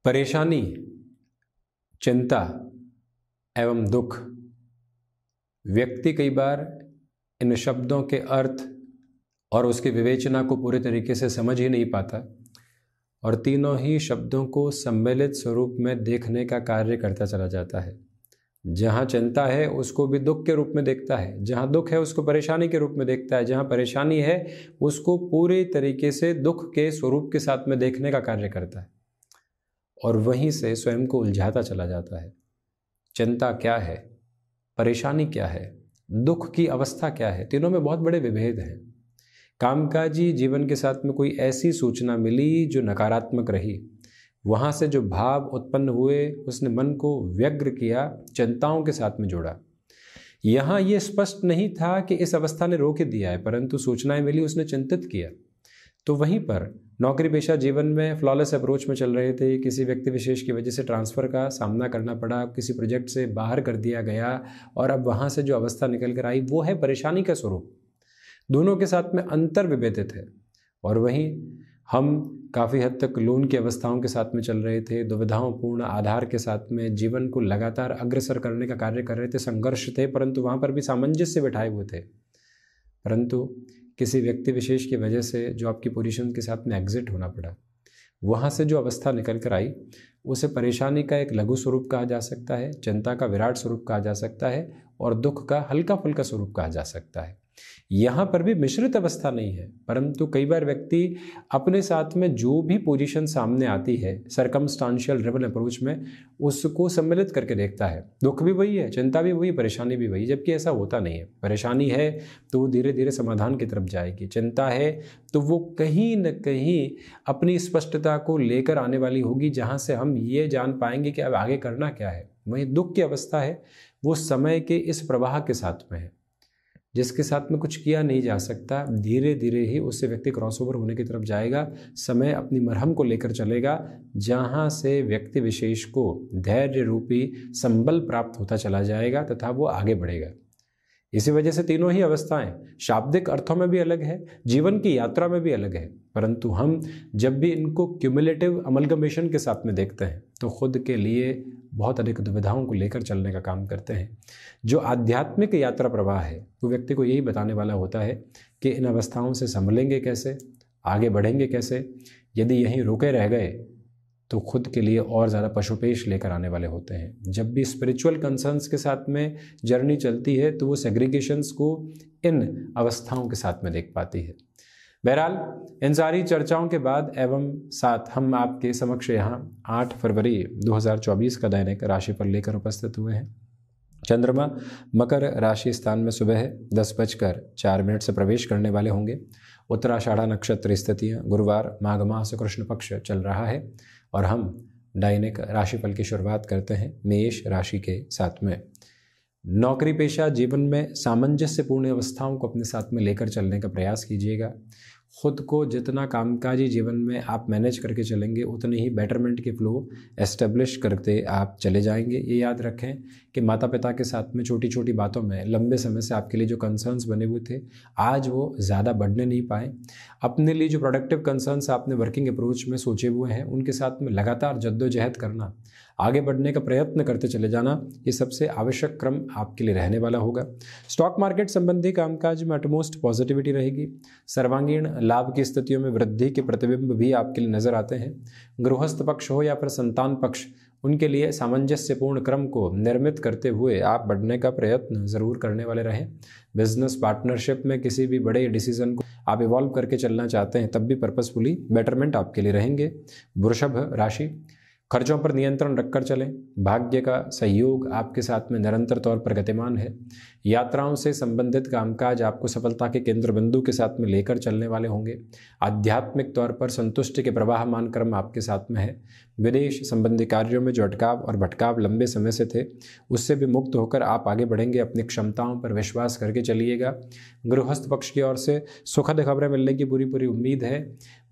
परेशानी, चिंता एवं दुख। व्यक्ति कई बार इन शब्दों के अर्थ और उसकी विवेचना को पूरे तरीके से समझ ही नहीं पाता और तीनों ही शब्दों को सम्मिलित स्वरूप में देखने का कार्य करता चला जाता है। जहाँ चिंता है उसको भी दुख के रूप में देखता है, जहाँ दुख है उसको परेशानी के रूप में देखता है, जहाँ परेशानी है उसको पूरे तरीके से दुख के स्वरूप के साथ में देखने का कार्य करता है और वहीं से स्वयं को उलझाता चला जाता है। चिंता क्या है, परेशानी क्या है, दुख की अवस्था क्या है, तीनों में बहुत बड़े विभेद हैं। कामकाजी जीवन के साथ में कोई ऐसी सूचना मिली जो नकारात्मक रही, वहाँ से जो भाव उत्पन्न हुए उसने मन को व्यग्र किया, चिंताओं के साथ में जोड़ा। यहाँ ये स्पष्ट नहीं था कि इस अवस्था ने रोक दिया है, परंतु सूचनाएं मिली उसने चिंतित किया। तो वहीं पर नौकरी पेशा जीवन में फ्लॉलेस अप्रोच में चल रहे थे, किसी व्यक्ति विशेष की वजह से ट्रांसफ़र का सामना करना पड़ा, किसी प्रोजेक्ट से बाहर कर दिया गया और अब वहाँ से जो अवस्था निकल कर आई वो है परेशानी का स्वरूप। दोनों के साथ में अंतर विभेदित है। और वहीं हम काफ़ी हद तक लोन की अवस्थाओं के साथ में चल रहे थे, दुविधाओं पूर्ण आधार के साथ में जीवन को लगातार अग्रसर करने का कार्य कर रहे थे, संघर्ष थे, परंतु वहाँ पर भी सामंजस्य बिठाए हुए थे। परंतु किसी व्यक्ति विशेष की वजह से जो आपकी पोजीशन के साथ में एग्जिट होना पड़ा, वहाँ से जो अवस्था निकल कर आई उसे परेशानी का एक लघु स्वरूप कहा जा सकता है, चिंता का विराट स्वरूप कहा जा सकता है और दुख का हल्का फुल्का स्वरूप कहा जा सकता है। यहाँ पर भी मिश्रित अवस्था नहीं है, परंतु कई बार व्यक्ति अपने साथ में जो भी पोजीशन सामने आती है सर्कमस्टांशियल ड्रिवन अप्रोच में उसको सम्मिलित करके देखता है। दुख भी वही है, चिंता भी वही, परेशानी भी वही, जबकि ऐसा होता नहीं है। परेशानी है तो वो धीरे धीरे समाधान की तरफ जाएगी, चिंता है तो वो कहीं न कहीं अपनी स्पष्टता को लेकर आने वाली होगी, जहाँ से हम ये जान पाएंगे कि अब आगे करना क्या है। वहीं दुख की अवस्था है वो समय के इस प्रवाह के साथ में है जिसके साथ में कुछ किया नहीं जा सकता। धीरे धीरे ही उससे व्यक्ति क्रॉसओवर होने की तरफ जाएगा, समय अपनी मरहम को लेकर चलेगा, जहाँ से व्यक्ति विशेष को धैर्य रूपी संबल प्राप्त होता चला जाएगा तथा वो आगे बढ़ेगा। इसी वजह से तीनों ही अवस्थाएं शाब्दिक अर्थों में भी अलग है, जीवन की यात्रा में भी अलग है, परंतु हम जब भी इनको क्यूमुलेटिव अमलगमेशन के साथ में देखते हैं तो खुद के लिए बहुत अधिक दुविधाओं को लेकर चलने का काम करते हैं। जो आध्यात्मिक यात्रा प्रवाह है वो व्यक्ति को यही बताने वाला होता है कि इन अवस्थाओं से संभलेंगे कैसे, आगे बढ़ेंगे कैसे। यदि यहीं रुके रह गए तो खुद के लिए और ज़्यादा पशुपेश लेकर आने वाले होते हैं। जब भी स्पिरिचुअल कंसर्न्स के साथ में जर्नी चलती है तो वो सेग्रीगेशंस को इन अवस्थाओं के साथ में देख पाती है। बहरहाल इन सारी चर्चाओं के बाद एवं साथ हम आपके समक्ष यहाँ 8 फरवरी 2024 का दैनिक राशिफल लेकर उपस्थित हुए हैं। चंद्रमा मकर राशि स्थान में सुबह 10:04 से प्रवेश करने वाले होंगे। उत्तराषाढ़ा नक्षत्र स्थितियाँ गुरुवार माघ मास कृष्ण पक्ष चल रहा है और हम दैनिक राशिफल की शुरुआत करते हैं मेष राशि के साथ में। नौकरी पेशा जीवन में सामंजस्यपूर्ण अवस्थाओं को अपने साथ में लेकर चलने का प्रयास कीजिएगा। खुद को जितना कामकाजी जीवन में आप मैनेज करके चलेंगे उतनी ही बेटरमेंट के फ्लो एस्टेब्लिश करते आप चले जाएंगे। ये याद रखें कि माता पिता के साथ में छोटी छोटी बातों में लंबे समय से आपके लिए जो कंसर्न्स बने हुए थे आज वो ज़्यादा बढ़ने नहीं पाए। अपने लिए जो प्रोडक्टिव कंसर्न्स आपने वर्किंग अप्रोच में सोचे हुए हैं उनके साथ में लगातार जद्दोजहद करना, आगे बढ़ने का प्रयत्न करते चले जाना, ये सबसे आवश्यक क्रम आपके लिए रहने वाला होगा। स्टॉक मार्केट संबंधी कामकाज में अटमोस्ट पॉजिटिविटी रहेगी। सर्वांगीण लाभ की स्थितियों में वृद्धि के प्रतिबिंब भी आपके लिए नजर आते हैं। गृहस्थ पक्ष हो या फिर संतान पक्ष, उनके लिए सामंजस्यपूर्ण क्रम को निर्मित करते हुए आप बढ़ने का प्रयत्न जरूर करने वाले रहें। बिजनेस पार्टनरशिप में किसी भी बड़े डिसीजन को आप इवॉल्व करके चलना चाहते हैं तब भी पर्पसफुली बेटरमेंट आपके लिए रहेंगे। वृषभ राशि, खर्चों पर नियंत्रण रखकर चलें। भाग्य का सहयोग आपके साथ में निरंतर तौर पर गतिमान है। यात्राओं से संबंधित कामकाज आपको सफलता के केंद्र बिंदु के साथ में लेकर चलने वाले होंगे। आध्यात्मिक तौर पर संतुष्टि के प्रवाहमान क्रम आपके साथ में है। विदेश संबंधी कार्यों में जो अटकाव और भटकाव लंबे समय से थे उससे भी मुक्त होकर आप आगे बढ़ेंगे। अपनी क्षमताओं पर विश्वास करके चलिएगा। गृहस्थ पक्ष की ओर से सुखद खबरें मिलने की पूरी उम्मीद है।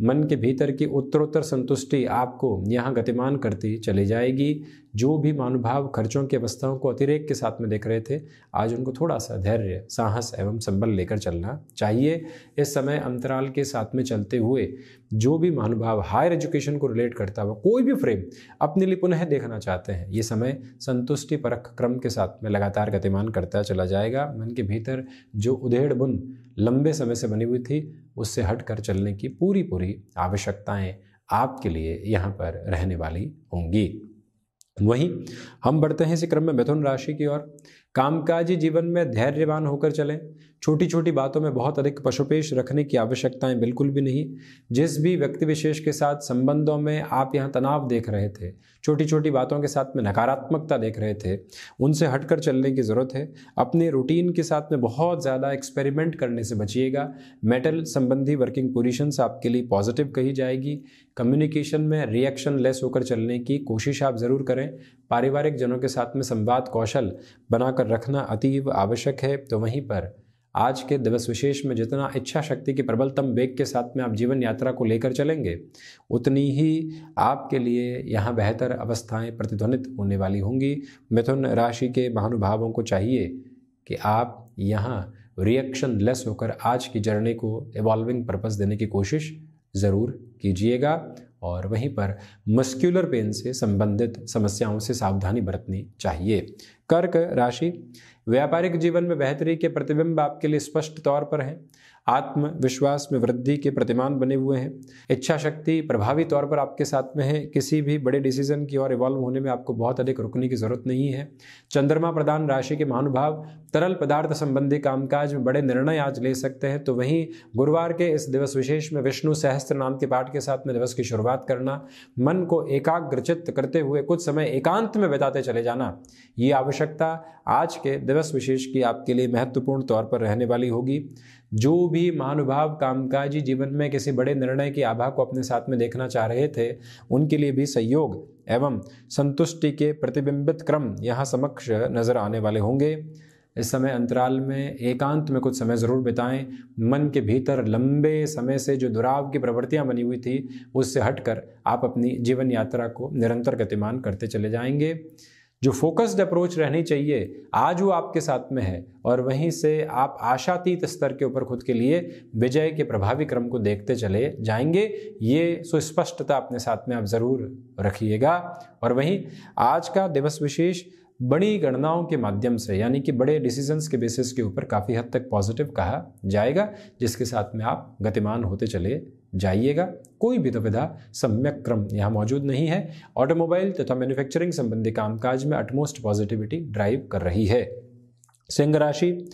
मन के भीतर की उत्तरोत्तर संतुष्टि आपको यहाँ गतिमान करती चली जाएगी। जो भी महानुभाव खर्चों की अवस्थाओं को अतिरेक के साथ में देख रहे थे, आज उनको थोड़ा सा धैर्य, साहस एवं संबल लेकर चलना चाहिए। इस समय अंतराल के साथ में चलते हुए जो भी महानुभाव हायर एजुकेशन को रिलेट करता हुआ कोई भी फ्रेम अपने लिए पुनः देखना चाहते हैं, ये समय संतुष्टि परख क्रम के साथ में लगातार गतिमान करता चला जाएगा। मन के भीतर जो उधेड़ बुन लंबे समय से बनी हुई थी, उससे हटकर चलने की पूरी आवश्यकताएं आपके लिए यहाँ पर रहने वाली होंगी। वहीं हम बढ़ते हैं इसी क्रम में मिथुन राशि की ओर। कामकाजी जीवन में धैर्यवान होकर चलें। छोटी छोटी बातों में बहुत अधिक पशुपेश रखने की आवश्यकताएं बिल्कुल भी नहीं। जिस भी व्यक्ति विशेष के साथ संबंधों में आप यहाँ तनाव देख रहे थे, छोटी छोटी बातों के साथ में नकारात्मकता देख रहे थे, उनसे हटकर चलने की ज़रूरत है। अपने रूटीन के साथ में बहुत ज़्यादा एक्सपेरिमेंट करने से बचिएगा। मेटल संबंधी वर्किंग पोजीशंस आपके लिए पॉजिटिव कही जाएगी। कम्युनिकेशन में रिएक्शन लेस होकर चलने की कोशिश आप ज़रूर करें। पारिवारिक जनों के साथ में संवाद कौशल बनाकर रखना अतीव आवश्यक है। तो वहीं पर आज के दिवस विशेष में जितना इच्छा शक्ति की प्रबलतम वेग के साथ में आप जीवन यात्रा को लेकर चलेंगे, उतनी ही आपके लिए यहाँ बेहतर अवस्थाएं प्रतिध्वनित होने वाली होंगी। मिथुन राशि के महानुभावों को चाहिए कि आप यहाँ रिएक्शन लेस होकर आज की जर्नी को इवॉल्विंग पर्पस देने की कोशिश ज़रूर कीजिएगा। और वहीं पर मस्क्यूलर पेन से संबंधित समस्याओं से सावधानी बरतनी चाहिए। कर्क राशि, व्यापारिक जीवन में बेहतरी के प्रतिबिंब आपके लिए स्पष्ट तौर पर हैं। आत्मविश्वास में वृद्धि के प्रतिमान बने हुए हैं। इच्छा शक्ति प्रभावी तौर पर आपके साथ में है। किसी भी बड़े डिसीजन की ओर इवॉल्व होने में आपको बहुत अधिक रुकने की जरूरत नहीं है। चंद्रमा प्रधान राशि के महानुभाव तरल पदार्थ संबंधी कामकाज में बड़े निर्णय आज ले सकते हैं। तो वहीं गुरुवार के इस दिवस विशेष में विष्णु सहस्त्र नाम के पाठ के साथ में दिवस की शुरुआत करना, मन को एकाग्रचित्त करते हुए कुछ समय एकांत में बिताते चले जाना, ये आवश्यकता आज के दिवस विशेष की आपके लिए महत्वपूर्ण तौर पर रहने वाली होगी। जो भी महानुभाव कामकाजी जीवन में किसी बड़े निर्णय की आभा को अपने साथ में देखना चाह रहे थे, उनके लिए भी सहयोग एवं संतुष्टि के प्रतिबिंबित क्रम यहाँ समक्ष नजर आने वाले होंगे। इस समय अंतराल में एकांत में कुछ समय ज़रूर बिताएं। मन के भीतर लंबे समय से जो दुराव की प्रवृत्तियां बनी हुई थी, उससे हटकर आप अपनी जीवन यात्रा को निरंतर गतिमान करते चले जाएंगे। जो फोकस्ड अप्रोच रहनी चाहिए आज वो आपके साथ में है, और वहीं से आप आशातीत स्तर के ऊपर खुद के लिए विजय के प्रभावी क्रम को देखते चले जाएंगे। ये सुस्पष्टता अपने साथ में आप ज़रूर रखिएगा। और वहीं आज का दिवस विशेष बड़ी गणनाओं के माध्यम से, यानी कि बड़े डिसीजंस के बेसिस के ऊपर काफ़ी हद तक पॉजिटिव कहा जाएगा, जिसके साथ में आप गतिमान होते चले जाइएगा। कोई भी दुविधा सम्यक क्रम यहाँ मौजूद नहीं है। ऑटोमोबाइल तथा मैन्युफैक्चरिंग संबंधी कामकाज में अटमोस्ट पॉजिटिविटी ड्राइव कर रही है। सिंह राशि,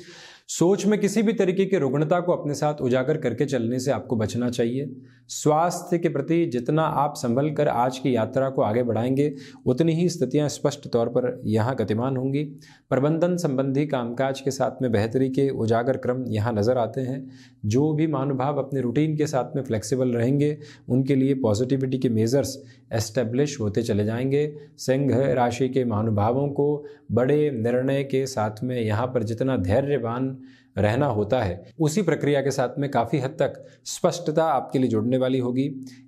सोच में किसी भी तरीके की रुग्णता को अपने साथ उजागर करके चलने से आपको बचना चाहिए। स्वास्थ्य के प्रति जितना आप संभल कर आज की यात्रा को आगे बढ़ाएंगे, उतनी ही स्थितियां स्पष्ट तौर पर यहाँ गतिमान होंगी। प्रबंधन संबंधी कामकाज के साथ में बेहतरी के उजागर क्रम यहाँ नज़र आते हैं। जो भी महानुभाव अपने रूटीन के साथ में फ्लेक्सिबल रहेंगे, उनके लिए पॉजिटिविटी के मेजर्स एस्टेब्लिश होते चले जाएंगे। सिंह राशि के महानुभावों को बड़े निर्णय के साथ में यहाँ पर जितना धैर्यवान रहना होता है, उसी प्रक्रिया के साथ में काफ़ी हद तक स्पष्टता आपके लिए जुड़ने वाली होगी।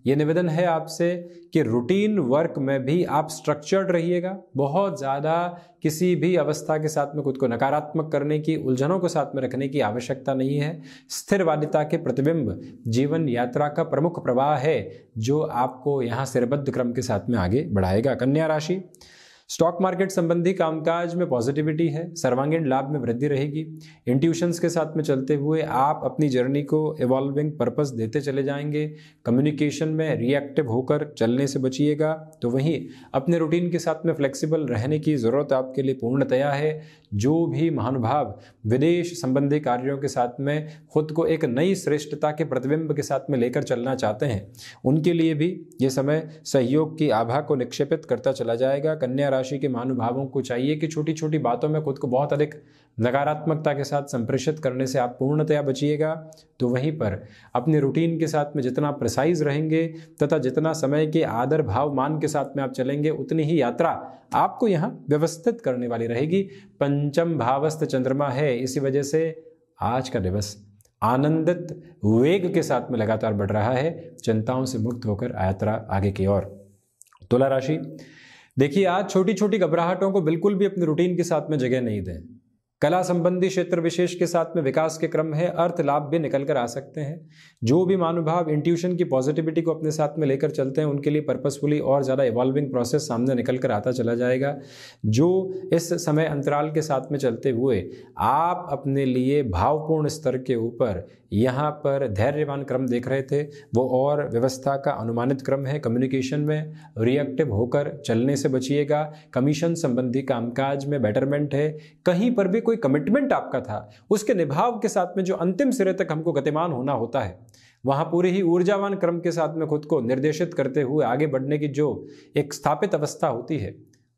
ये निवेदन है आपसे कि रूटीन वर्क में भी आप स्ट्रक्चर्ड रहिएगा। बहुत ज़्यादा किसी भी अवस्था के साथ में खुद को नकारात्मक करने की, उलझनों को साथ में रखने की आवश्यकता नहीं है। स्थिरवादिता के प्रतिबिंब जीवन यात्रा का प्रमुख प्रवाह है, जो आपको यहाँ सिरबद्ध क्रम के साथ में आगे बढ़ाएगा। कन्या राशि, स्टॉक मार्केट संबंधी कामकाज में पॉजिटिविटी है। सर्वांगीण लाभ में वृद्धि रहेगी। इंट्यूशंस के साथ में चलते हुए आप अपनी जर्नी को इवॉल्विंग पर्पस देते चले जाएंगे। कम्युनिकेशन में रिएक्टिव होकर चलने से बचिएगा। तो वहीं अपने रूटीन के साथ में फ्लेक्सिबल रहने की ज़रूरत आपके लिए पूर्णतया है। जो भी महानुभाव विदेश संबंधी कार्यों के साथ में खुद को एक नई श्रेष्ठता के प्रतिबिंब के साथ में लेकर चलना चाहते हैं, उनके लिए भी ये समय सहयोग की आभा को निक्षेपित करता चला जाएगा। कन्या राशि के महानुभावों को चाहिए कि छोटी छोटी बातों में खुद को बहुत अधिक नकारात्मकता के साथ संप्रेषित करने से आप पूर्णतया बचिएगा। तो वहीं पर अपने रूटीन के साथ में जितना प्रिसाइज रहेंगे तथा जितना समय के आदर भाव मान के साथ में आप चलेंगे, उतनी ही यात्रा आपको यहाँ व्यवस्थित करने वाली रहेगी। पंचम भावस्थ चंद्रमा है, इसी वजह से आज का दिवस आनंदित वेग के साथ में लगातार बढ़ रहा है। चिंताओं से मुक्त होकर यात्रा आगे की ओर। तुला राशि, देखिए आज छोटी छोटी घबराहटों को बिल्कुल भी अपने रूटीन के साथ में जगह नहीं दें। कला संबंधी क्षेत्र विशेष के साथ में विकास के क्रम है, अर्थ लाभ भी निकल कर आ सकते हैं। जो भी महानुभाव इंट्यूशन की पॉजिटिविटी को अपने साथ में लेकर चलते हैं उनके लिए पर्पसफुली और ज़्यादा इवॉल्विंग प्रोसेस सामने निकल कर आता चला जाएगा। जो इस समय अंतराल के साथ में चलते हुए आप अपने लिए भावपूर्ण स्तर के ऊपर यहाँ पर धैर्यवान क्रम देख रहे थे, वो और व्यवस्था का अनुमानित क्रम है। कम्युनिकेशन में रिएक्टिव होकर चलने से बचिएगा। कमीशन संबंधी कामकाज में बेटरमेंट है। कहीं पर भी कोई कमिटमेंट आपका था उसके निभाव के साथ में जो अंतिम सिरे तक हमको गतिमान होना होता है, वहां पूरे ही ऊर्जावान क्रम के साथ में खुद को निर्देशित करते हुए आगे बढ़ने की जो एक स्थापित अवस्था होती है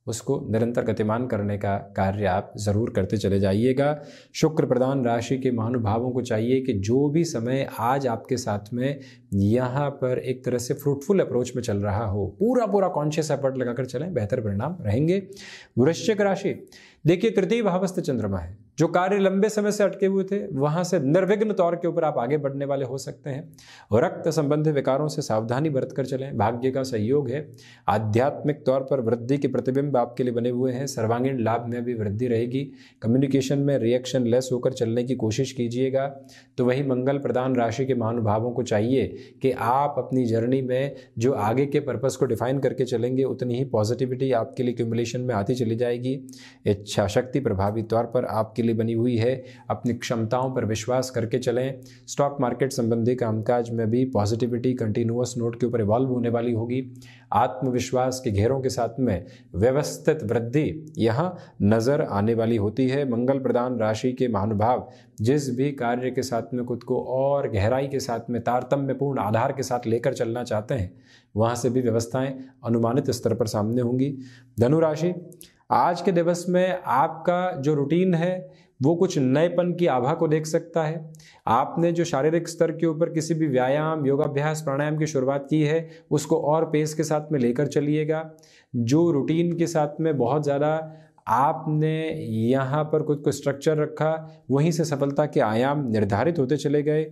उसको निरंतर गतिमान करने का कार्य आप जरूर करते चले जाइएगा। शुक्र प्रधान राशि के महानुभावों को चाहिए कि जो भी समय आज आपके साथ में यहाँ पर एक तरह से फ्रूटफुल अप्रोच में चल रहा हो, पूरा कॉन्शियस एफर्ट लगाकर चलें, बेहतर परिणाम रहेंगे। वृश्चिक राशि, देखिए तृतीय भावस्थ चंद्रमा है। जो कार्य लंबे समय से अटके हुए थे वहां से निर्विघ्न तौर के ऊपर आप आगे बढ़ने वाले हो सकते हैं। रक्त संबंधी विकारों से सावधानी बरतकर चलें। भाग्य का सहयोग है। आध्यात्मिक तौर पर वृद्धि के प्रतिबिंब आपके लिए बने हुए हैं। सर्वांगीण लाभ में भी वृद्धि रहेगी। कम्युनिकेशन में रिएक्शन लेस होकर चलने की कोशिश कीजिएगा। तो वही मंगल प्रधान राशि के महानुभावों को चाहिए कि आप अपनी जर्नी में जो आगे के पर्पस को डिफाइन करके चलेंगे उतनी ही पॉजिटिविटी आपके लिए एक्यूमुलेशन में आती चली जाएगी। इच्छा शक्ति प्रभावी तौर पर आपके लिए बनी हुई है। अपनी क्षमताओं पर विश्वास करके चलें। स्टॉक मार्केट संबंधी कामकाज में भी पॉजिटिविटी कंटिन्यूअस नोट के ऊपर इवॉल्व होने वाली होगी। आत्मविश्वास के घेरों के साथ में व्यवस्थित वृद्धि यहाँ नजर आने वाली होती है। मंगल प्रधान राशि के महानुभाव जिस भी कार्य के साथ में खुद को और गहराई के साथ में तारतम्यपूर्ण आधार के साथ लेकर चलना चाहते हैं वहां से भी व्यवस्थाएं अनुमानित स्तर पर सामने होंगी। धनु राशि, आज के दिवस में आपका जो रूटीन है वो कुछ नएपन की आभा को देख सकता है। आपने जो शारीरिक स्तर के ऊपर किसी भी व्यायाम, योगाभ्यास, प्राणायाम की शुरुआत की है उसको और पेस के साथ में लेकर चलिएगा। जो रूटीन के साथ में बहुत ज़्यादा आपने यहाँ पर खुद को स्ट्रक्चर रखा वहीं से सफलता के आयाम निर्धारित होते चले गए।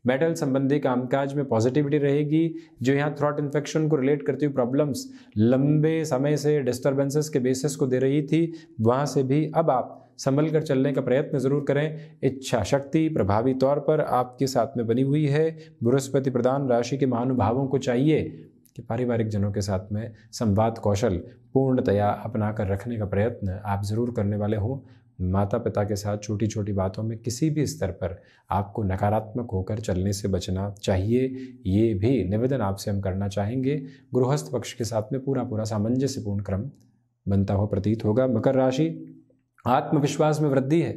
मेटल संबंधी कामकाज में पॉजिटिविटी रहेगी। जो यहाँ थ्रॉट इन्फेक्शन को रिलेट करती हुई प्रॉब्लम्स लंबे समय से डिस्टर्बेंसेस के बेसिस को दे रही थी वहाँ से भी अब आप संभल कर चलने का प्रयत्न जरूर करें। इच्छा शक्ति प्रभावी तौर पर आपके साथ में बनी हुई है। बृहस्पति प्रधान राशि के महानुभावों को चाहिए कि पारिवारिक जनों के साथ में संवाद कौशल पूर्णतया अपना कर रखने का प्रयत्न आप जरूर करने वाले हों। माता पिता के साथ छोटी छोटी बातों में किसी भी स्तर पर आपको नकारात्मक होकर चलने से बचना चाहिए। ये भी निवेदन आपसे हम करना चाहेंगे। गृहस्थ पक्ष के साथ में पूरा सामंजस्यपूर्ण क्रम बनता हुआ प्रतीत होगा। मकर राशि, आत्मविश्वास में वृद्धि है।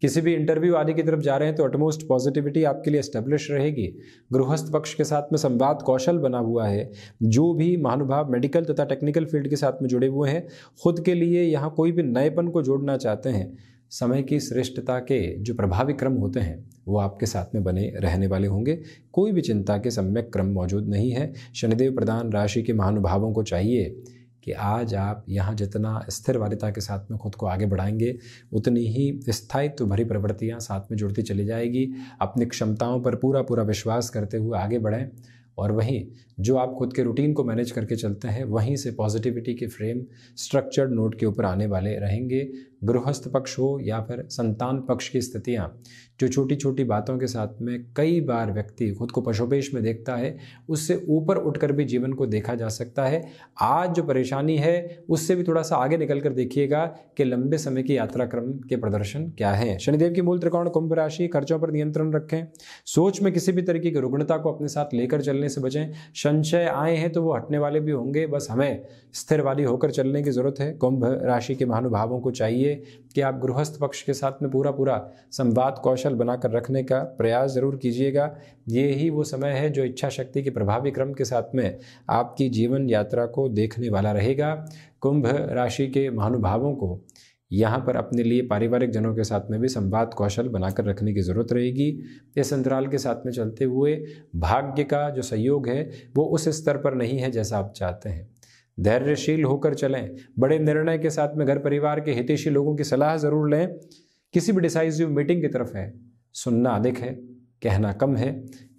किसी भी इंटरव्यू आदि की तरफ जा रहे हैं तो अटमोस्ट पॉजिटिविटी आपके लिए एस्टेब्लिश रहेगी। गृहस्थ पक्ष के साथ में संवाद कौशल बना हुआ है। जो भी महानुभाव मेडिकल तथा टेक्निकल फील्ड के साथ में जुड़े हुए हैं खुद के लिए यहाँ कोई भी नएपन को जोड़ना चाहते हैं, समय की श्रेष्ठता के जो प्रभावी क्रम होते हैं वो आपके साथ में बने रहने वाले होंगे। कोई भी चिंता के सम्यक क्रम मौजूद नहीं है। शनिदेव प्रधान राशि के महानुभावों को चाहिए कि आज आप यहाँ जितना स्थिरवादिता के साथ में खुद को आगे बढ़ाएंगे उतनी ही स्थायित्व भरी प्रवृत्तियाँ साथ में जुड़ती चली जाएगी। अपनी क्षमताओं पर पूरा विश्वास करते हुए आगे बढ़ें और वहीं जो आप खुद के रूटीन को मैनेज करके चलते हैं वहीं से पॉजिटिविटी के फ्रेम स्ट्रक्चर्ड नोट के ऊपर आने वाले रहेंगे। गृहस्थ पक्ष हो या फिर संतान पक्ष की स्थितियाँ, जो छोटी छोटी बातों के साथ में कई बार व्यक्ति खुद को पशोपेश में देखता है उससे ऊपर उठकर भी जीवन को देखा जा सकता है। आज जो परेशानी है उससे भी थोड़ा सा आगे निकल कर देखिएगा कि लंबे समय की यात्रा क्रम के प्रदर्शन क्या है। शनिदेव की मूल त्रिकोण कुंभ राशि, खर्चों पर नियंत्रण रखें। सोच में किसी भी तरीके की रुग्णता को अपने साथ लेकर चलने से बचें। संशय आए हैं तो वो हटने वाले भी होंगे, बस हमें स्थिरवादी होकर चलने की जरूरत है। कुंभ राशि के महानुभावों को चाहिए कि आप गृहस्थ पक्ष के साथ में पूरा संवाद कौशल बनाकर रखने का प्रयास जरूर कीजिएगा। ये ही वो समय है जो इच्छा शक्ति के प्रभावी क्रम के साथ में आपकी जीवन यात्रा को देखने वाला रहेगा। कुंभ राशि के महानुभावों को यहाँ पर अपने लिए पारिवारिक जनों के साथ में भी संवाद कौशल बनाकर रखने की ज़रूरत रहेगी। इस अंतराल के साथ में चलते हुए भाग्य का जो सहयोग है वो उस स्तर पर नहीं है जैसा आप चाहते हैं। धैर्यशील होकर चलें। बड़े निर्णय के साथ में घर परिवार के हितैषी लोगों की सलाह ज़रूर लें। किसी भी डिसाइसिव मीटिंग की तरफ है सुनना अधिक है कहना कम है।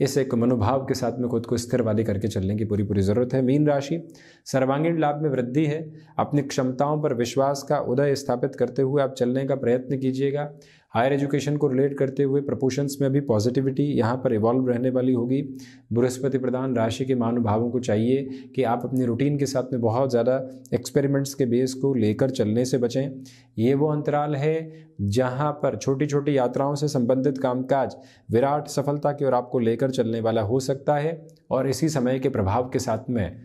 इस एक मनोभाव के साथ में खुद को स्थिर वाली करके चलने की पूरी ज़रूरत है। मीन राशि, सर्वांगीण लाभ में वृद्धि है। अपनी क्षमताओं पर विश्वास का उदय स्थापित करते हुए आप चलने का प्रयत्न कीजिएगा। हायर एजुकेशन को रिलेट करते हुए प्रपोशंस में भी पॉजिटिविटी यहाँ पर इवॉल्व रहने वाली होगी। बृहस्पति प्रधान राशि के महानुभावों को चाहिए कि आप अपनी रूटीन के साथ में बहुत ज़्यादा एक्सपेरिमेंट्स के बेस को लेकर चलने से बचें। ये वो अंतराल है जहाँ पर छोटी छोटी यात्राओं से संबंधित कामकाज विराट सफलता की ओर आपको लेकर चलने वाला हो सकता है। और इसी समय के प्रभाव के साथ में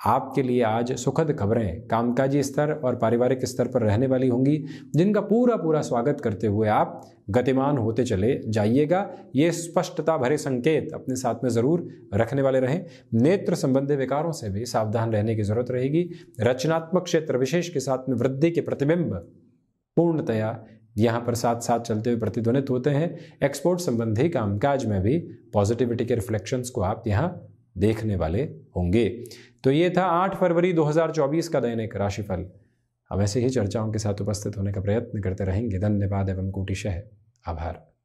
आपके लिए आज सुखद खबरें कामकाजी स्तर और पारिवारिक स्तर पर रहने वाली होंगी, जिनका पूरा स्वागत करते हुए आप गतिमान होते चले जाइएगा। ये स्पष्टता भरे संकेत अपने साथ में ज़रूर रखने वाले रहें। नेत्र संबंधी विकारों से भी सावधान रहने की जरूरत रहेगी। रचनात्मक क्षेत्र विशेष के साथ में वृद्धि के प्रतिबिंब पूर्णतया यहाँ पर साथ साथ चलते हुए प्रतिध्वनित होते हैं। एक्सपोर्ट संबंधी कामकाज में भी पॉजिटिविटी के रिफ्लेक्शंस को आप यहाँ देखने वाले होंगे। तो ये था 8 फरवरी 2024 का दैनिक राशिफल। हम ऐसे ही चर्चाओं के साथ उपस्थित होने का प्रयत्न करते रहेंगे। धन्यवाद एवं कोटिशः आभार।